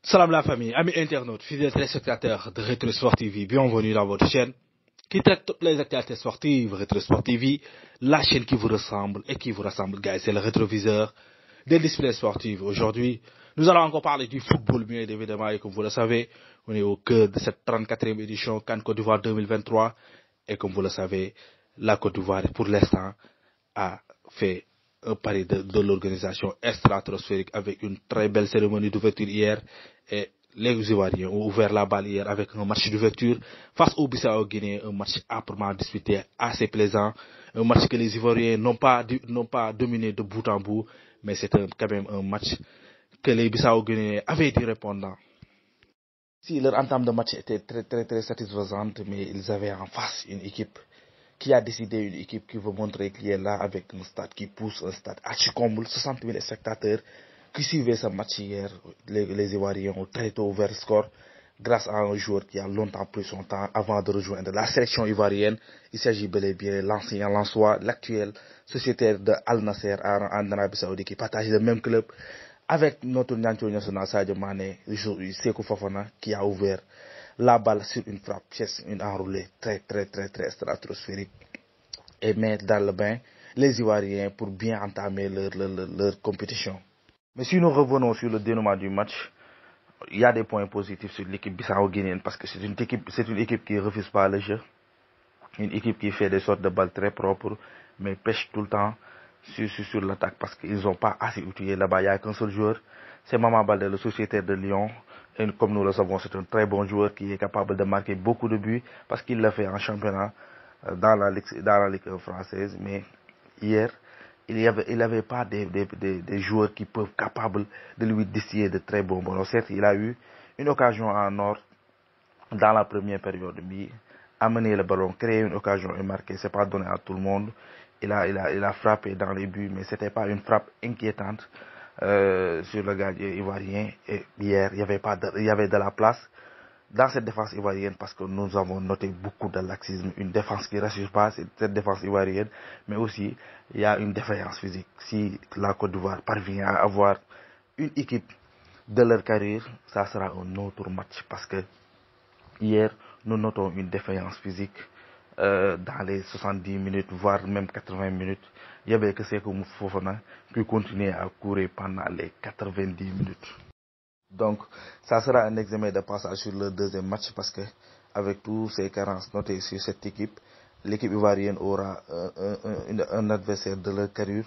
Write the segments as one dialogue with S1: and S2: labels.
S1: Salam la famille, amis internautes, fidèles téléspectateurs de Retro Sport TV, bienvenue dans votre chaîne qui traite toutes les actualités sportives, Retro Sport TV, la chaîne qui vous ressemble et qui vous rassemble, guys, c'est le rétroviseur des displays sportifs. Aujourd'hui, nous allons encore parler du football, bien évidemment, et comme vous le savez, on est au cœur de cette 34e édition CAN Côte d'Ivoire 2023, et comme vous le savez, la Côte d'Ivoire, pour l'instant, a fait un pari de l'organisation stratosphérique avec une très belle cérémonie d'ouverture hier. Et les Ivoiriens ont ouvert la balle hier avec un match d'ouverture face au Bissau Guinée, un match âprement disputé, assez plaisant, un match que les Ivoiriens n'ont pas dominé de bout en bout, mais c'est quand même un match que les Bissau Guinéens avaient du répondant. Si leur entame de match était très satisfaisante, mais ils avaient en face une équipe qui a décidé, une équipe qui veut montrer qu'il est là avec un stade qui pousse, un stade archi-comble, 60 000 spectateurs qui suivaient ce match hier. Les Ivoiriens ont très tôt ouvert le score grâce à un joueur qui a longtemps pris son temps avant de rejoindre la sélection ivoirienne. Il s'agit bel et bien de l'ancien Lensois, l'actuel sociétaire de Al Nasser en Arabie Saoudite qui partage le même club avec notre Nyancho national Sadio Mané, Sékou Fofana, qui a ouvert la balle sur une frappe, une enroulée très stratosphérique et mettre dans le bain les Ivoiriens pour bien entamer leur compétition. Mais si nous revenons sur le dénouement du match, il y a des points positifs sur l'équipe bissau-guinéenne parce que c'est une équipe qui ne refuse pas le jeu, une équipe qui fait des sortes de balles très propres, mais pêche tout le temps sur l'attaque parce qu'ils n'ont pas assez utilisé là-bas. Il n'y a qu'un seul joueur, c'est Maman Baldé, le sociétaire de Lyon. Et comme nous le savons, c'est un très bon joueur qui est capable de marquer beaucoup de buts parce qu'il l'a fait en championnat dans la Ligue française. Mais hier, il n'y avait pas des joueurs qui peuvent capables de lui distiller de très bons ballons. Certes, il a eu une occasion en or dans la première période, mais amener le ballon, créer une occasion et marquer, c'est pas donné à tout le monde. Il a frappé dans les buts, mais c'était pas une frappe inquiétante sur le gardien ivoirien. Et hier, il y avait de la place dans cette défense ivoirienne parce que nous avons noté beaucoup de laxisme, une défense qui ne rassure pas cette défense ivoirienne, mais aussi il y a une défaillance physique. Si la Côte d'Ivoire parvient à avoir une équipe de leur carrière, ça sera un autre match parce que hier, nous notons une défaillance physique dans les 70 minutes, voire même 80 minutes. Il y avait que Sékou Fofana qui continuait à courir pendant les 90 minutes. Donc, ça sera un examen de passage sur le deuxième match parce que, avec tous ces carences notées sur cette équipe, l'équipe ivoirienne aura un adversaire de leur carrure.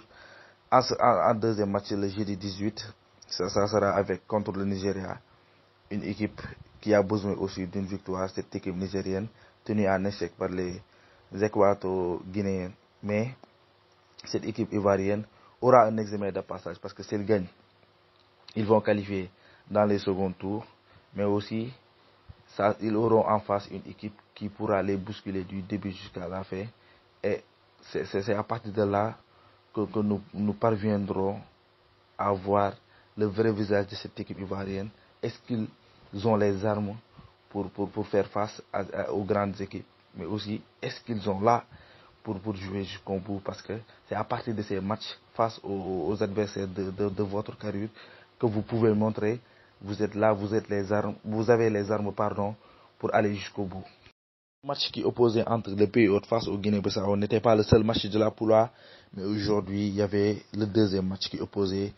S1: En deuxième match, le jeudi 18, ça sera contre le Nigeria, une équipe qui a besoin aussi d'une victoire, cette équipe nigérienne, tenue en échec par les Équato-Guinéens. Mais cette équipe ivoirienne aura un examen de passage parce que s'ils gagnent, ils vont qualifier dans les seconds tours. Mais aussi, ils auront en face une équipe qui pourra les bousculer du début jusqu'à la fin. Et c'est à partir de là que nous parviendrons à voir le vrai visage de cette équipe ivoirienne. Est-ce qu'ils ont les armes pour faire face aux grandes équipes, mais aussi est-ce qu'ils ont là pour jouer jusqu'au bout, parce que c'est à partir de ces matchs face aux adversaires de votre carrière que vous pouvez montrer vous êtes là, vous avez les armes pour aller jusqu'au bout. Le match qui opposait entre les pays hôtes face au Guinée-Bissau n'était pas le seul match de la poule A, mais aujourd'hui il y avait le deuxième match qui opposait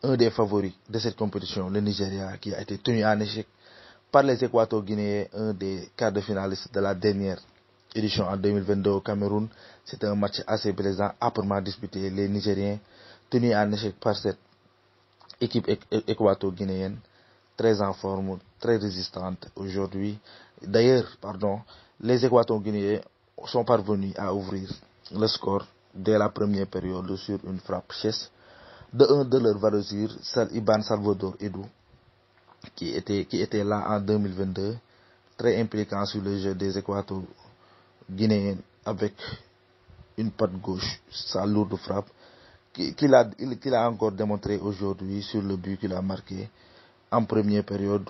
S1: un des favoris de cette compétition, le Nigeria, qui a été tenu en échec par les Équato-Guinéens, un des quarts de finalistes de la dernière édition en 2022 au Cameroun. C'était un match assez plaisant, âprement disputé. Les Nigériens tenus en échec par cette équipe équato-guinéenne, très en forme, très résistante aujourd'hui. D'ailleurs, les Équato-Guinéens sont parvenus à ouvrir le score dès la première période sur une frappe chesse de un de leurs valeurs, Iban Salvador Edou, qui était là en 2022, très impliquant sur le jeu des Équato-Guinéens avec une patte gauche, sa lourde frappe, qu'il a encore démontré aujourd'hui sur le but qu'il a marqué en première période,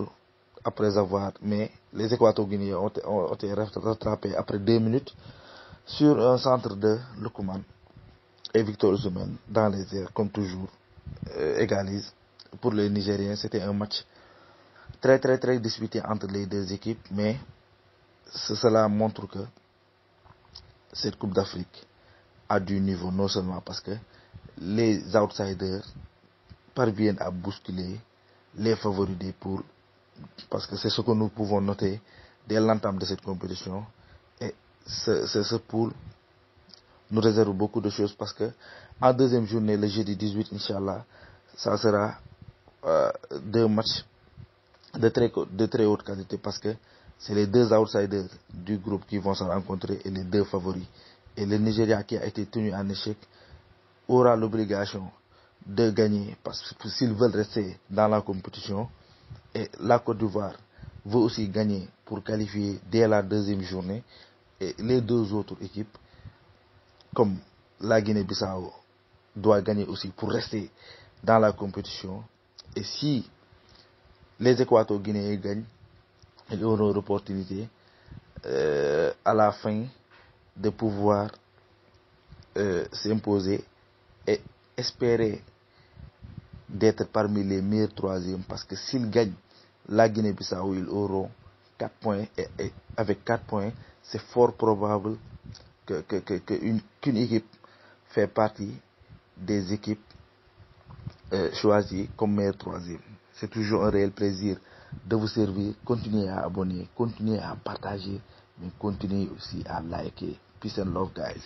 S1: mais les Équato-Guinéens ont été rattrapés après 2 minutes sur un centre de Lukman et Victor Osimhen dans les airs, comme toujours, égalise. Pour les Nigériens, c'était un match
S2: très disputé entre les deux équipes, mais cela montre que cette Coupe d'Afrique a du niveau, non seulement parce que les outsiders parviennent à bousculer les favoris des poules, parce que c'est ce que nous pouvons noter dès l'entame de cette compétition. Et ce pool nous réserve beaucoup de choses, parce que en deuxième journée, le jeudi 18, Inch'Allah, ça sera 2 matchs de très haute qualité, parce que c'est les 2 outsiders du groupe qui vont se rencontrer et les 2 favoris. Et le Nigeria, qui a été tenu en échec, aura l'obligation de gagner, parce que s'ils veulent rester dans la compétition. Et la Côte d'Ivoire veut aussi gagner pour qualifier dès la deuxième journée. Et les 2 autres équipes, comme la Guinée-Bissau, doit gagner aussi pour rester dans la compétition. Et si les Équato-Guinéens gagnent, ils auront l'opportunité à la fin de pouvoir s'imposer et espérer d'être parmi les meilleurs troisièmes, parce que s'ils gagnent la Guinée-Bissau, ils auront 4 points, et avec 4 points, c'est fort probable qu'une équipe fait partie des équipes choisies comme meilleur troisième. C'est toujours un réel plaisir de vous servir. Continuez à abonner, continuez à partager, mais continuez aussi à liker. Peace and love, guys.